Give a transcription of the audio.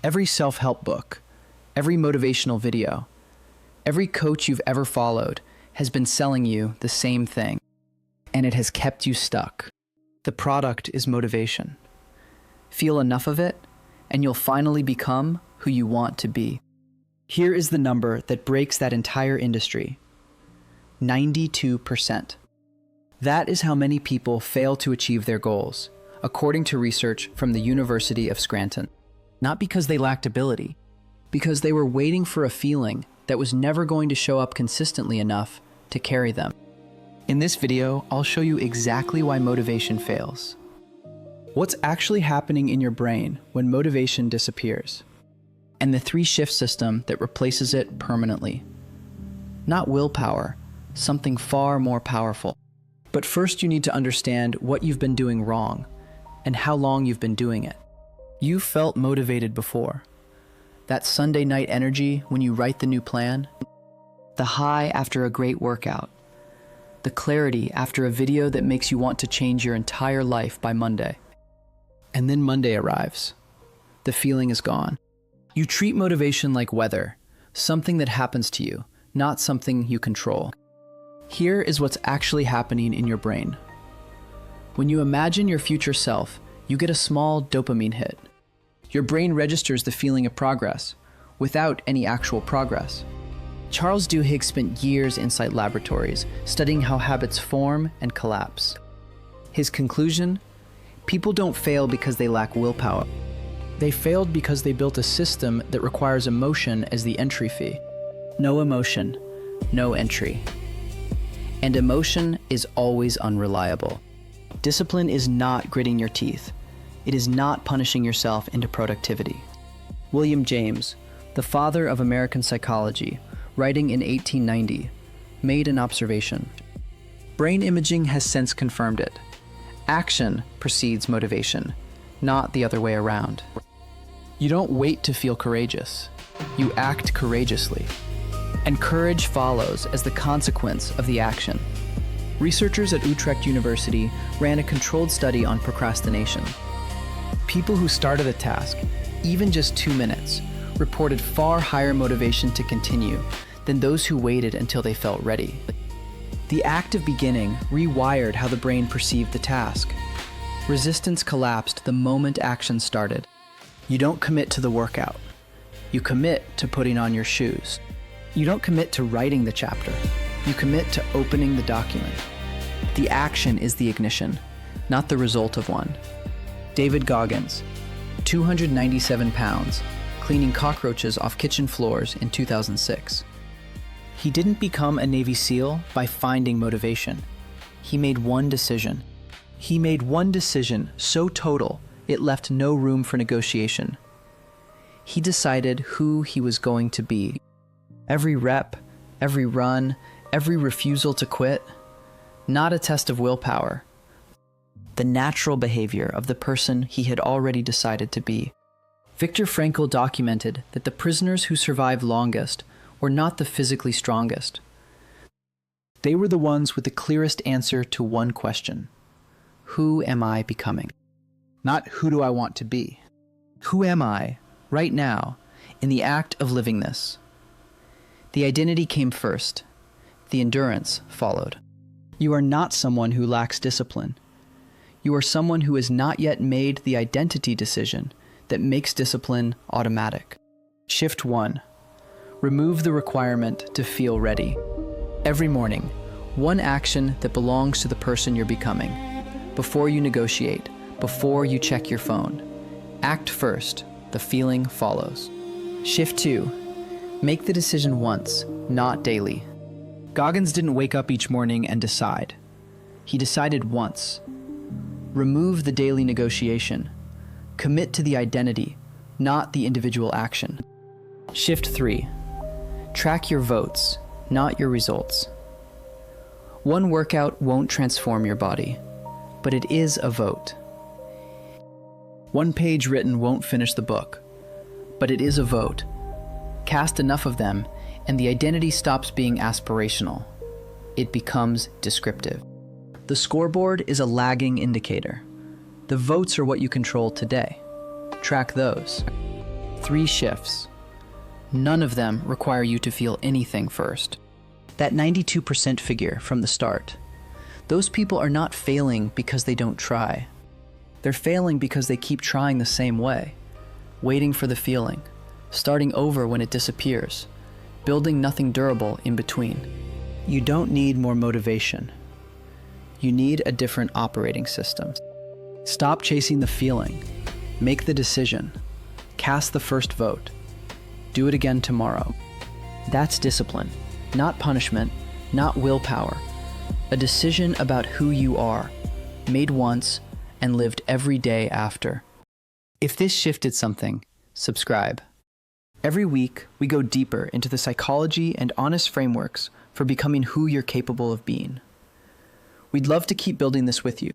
Every self-help book, every motivational video, every coach you've ever followed has been selling you the same thing, and it has kept you stuck. The product is motivation. Feel enough of it, and you'll finally become who you want to be. Here is the number that breaks that entire industry: 92%. That is how many people fail to achieve their goals, according to research from the University of Scranton. Not because they lacked ability, because they were waiting for a feeling that was never going to show up consistently enough to carry them. In this video, I'll show you exactly why motivation fails. What's actually happening in your brain when motivation disappears, and the 3-shift system that replaces it permanently. Not willpower, something far more powerful. But first you need to understand what you've been doing wrong and how long you've been doing it. You felt motivated before. That Sunday night energy when you write the new plan, the high after a great workout, the clarity after a video that makes you want to change your entire life by Monday. And then Monday arrives. The feeling is gone. You treat motivation like weather, something that happens to you, not something you control. Here is what's actually happening in your brain. When you imagine your future self, you get a small dopamine hit. Your brain registers the feeling of progress, without any actual progress. Charles Duhigg spent years inside laboratories, studying how habits form and collapse. His conclusion? People don't fail because they lack willpower. They failed because they built a system that requires emotion as the entry fee. No emotion, no entry. And emotion is always unreliable. Discipline is not gritting your teeth. It is not punishing yourself into productivity. William James, the father of American psychology, writing in 1890, made an observation. Brain imaging has since confirmed it. Action precedes motivation, not the other way around. You don't wait to feel courageous. You act courageously. And courage follows as the consequence of the action. Researchers at Utrecht University ran a controlled study on procrastination. People who started a task, even just 2 minutes, reported far higher motivation to continue than those who waited until they felt ready. The act of beginning rewired how the brain perceived the task. Resistance collapsed the moment action started. You don't commit to the workout. You commit to putting on your shoes. You don't commit to writing the chapter. You commit to opening the document. The action is the ignition, not the result of one. David Goggins, 297 pounds, cleaning cockroaches off kitchen floors in 2006. He didn't become a Navy SEAL by finding motivation. He made one decision. He made one decision so total, it left no room for negotiation. He decided who he was going to be. Every rep, every run, every refusal to quit, not a test of willpower, the natural behavior of the person he had already decided to be. Viktor Frankl documented that the prisoners who survived longest were not the physically strongest. They were the ones with the clearest answer to one question: who am I becoming? Not who do I want to be? Who am I, right now, in the act of living this? The identity came first. The endurance followed. You are not someone who lacks discipline. You are someone who has not yet made the identity decision that makes discipline automatic. Shift 1. Remove the requirement to feel ready. Every morning, one action that belongs to the person you're becoming. Before you negotiate, before you check your phone. Act first, the feeling follows. Shift 2. Make the decision once, not daily. Goggins didn't wake up each morning and decide. He decided once. Remove the daily negotiation. Commit to the identity, not the individual action. Shift 3. Track your votes, not your results. One workout won't transform your body, but it is a vote. One page written won't finish the book, but it is a vote. Cast enough of them, and the identity stops being aspirational. It becomes descriptive. The scoreboard is a lagging indicator. The votes are what you control today. Track those. 3 shifts. None of them require you to feel anything first. That 92% figure from the start. Those people are not failing because they don't try. They're failing because they keep trying the same way, waiting for the feeling, starting over when it disappears, building nothing durable in between. You don't need more motivation. You need a different operating system. Stop chasing the feeling. Make the decision. Cast the first vote. Do it again tomorrow. That's discipline, not punishment, not willpower. A decision about who you are, made once and lived every day after. If this shifted something, subscribe. Every week, we go deeper into the psychology and honest frameworks for becoming who you're capable of being. We'd love to keep building this with you.